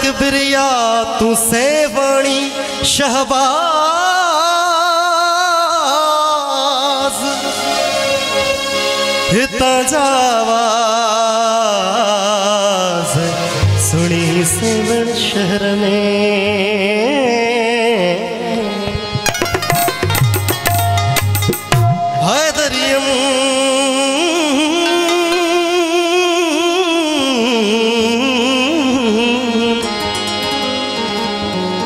किबरिया तू सेवणी शहबाज हिता जावाज सुनी सेवण शहर में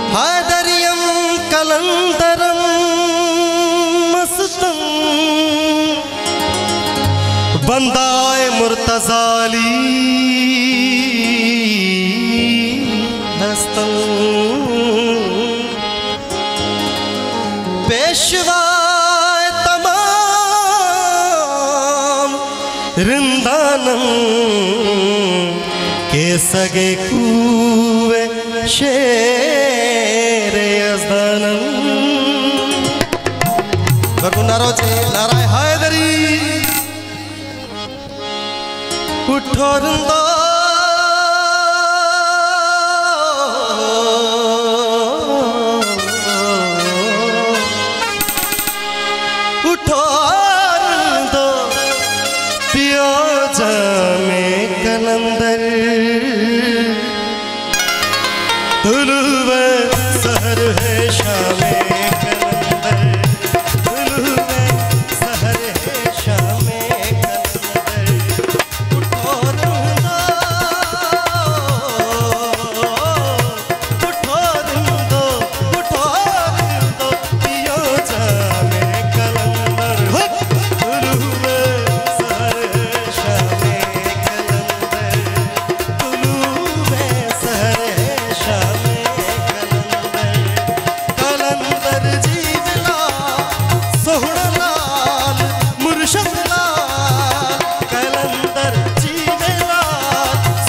हैदरियम कलंदरम मस्तम बंदाए मुर्तजाली हस्तम पेशवाए तमाम रिंदानम के सगे कुए शेर यज़दानम नाराय हैदरी उठो रिंदा उठो रिंदा पियो जामे कलंदर तुलुवे सहर है शामे कलंदर तुलुवे सहर है शामे कलंदर उठो रिंदा पियो जामे कलंदर तुलुवे सहर है शामे कलंदर तुलुवे सहर है शामे कलंदर जीवला सोहना लाल मुर्शद लाल कलंदर जीवला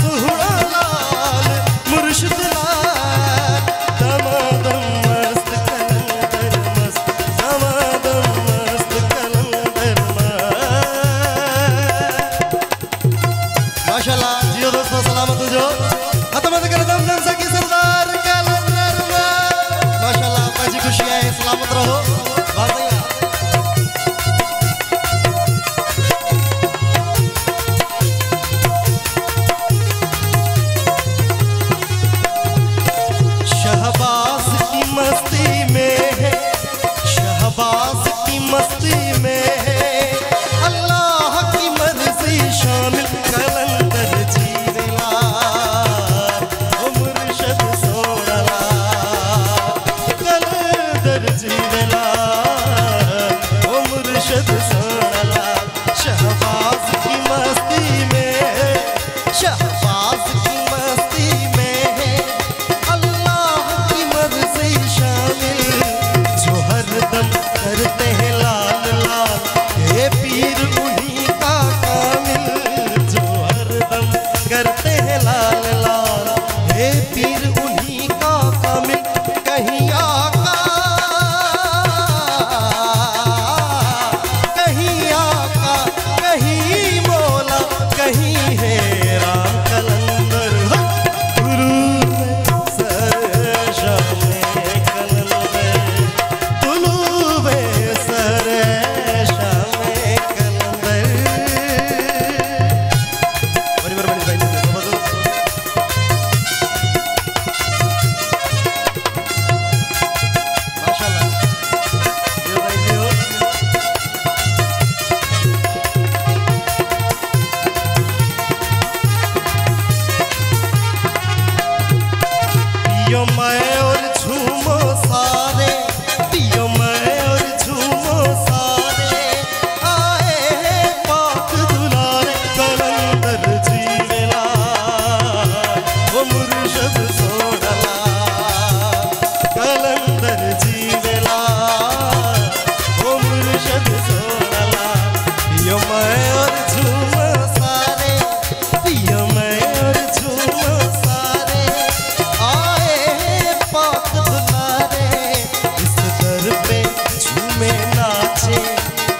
सोहना लाल मुर्शद लाल दमादम मस्त कलंदर मस्त दमादम मस्त कलंदर माशाल्लाह जियो दोस्तों सलामत हो जो हतमत कर दम सकी सरदार कलंदर माशाल्लाह पाजी खुशी है सलामत रहो शहबाज की मस्ती में है शहबाज की मस्ती में है अल्लाह की मर्जी शामिल कलंदर जीवला ओ मुर्शद सोहना कलंदर जीवला ओ मुर्शद सोहना शहबाज की मस्ती में है शहबाज की मस्ती में है अल्लाह की मर्जी शामिल जो हरदम करते हैं लाल लाल ये पीर उन्हीं का कामिल जो हरदम करते हैं लाल लाल ये पीर उन्हीं का कामिल कहीं आका कहीं मौला कहीं है राम कलंदर तुलुवे सर शामे कलंदर तुलुवे सर शामे कलंदर बड़ी भाई माशाल्लाह पियो मैं और झूमो सारे पियो मैं और झूमो सारे आए हैं पाक दुलारे कलंदर जीवला ओ मुर्शद सोहना कलंदर जीवला ओ मुर्शद सोहना पियो मैं और झूमो सारे पियो मैं और झूमो सारे आए हैं पाक दुलारे इस दर पे झूमे नाचे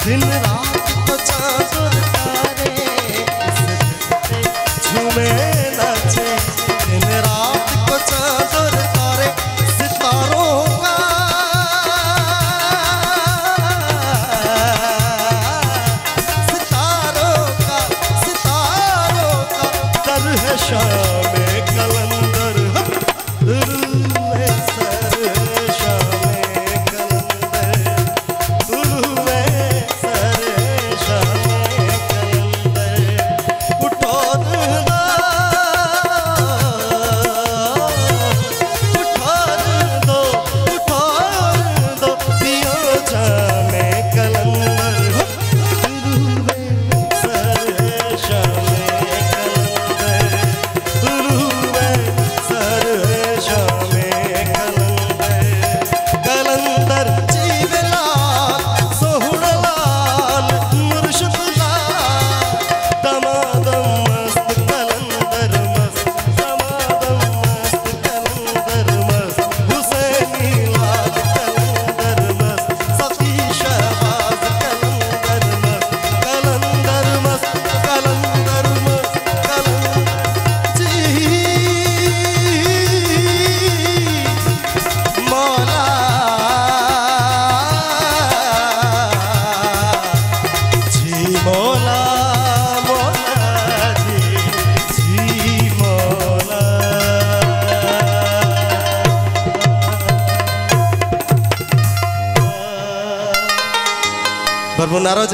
दिन रात को चाँद और तारे इस दर पे झूमे नाचे दिन रात को चाँद शाम कलंदर दुरूए सर शाम कलंदर दुरूए सर शाम कलंदर उठो Berbunaro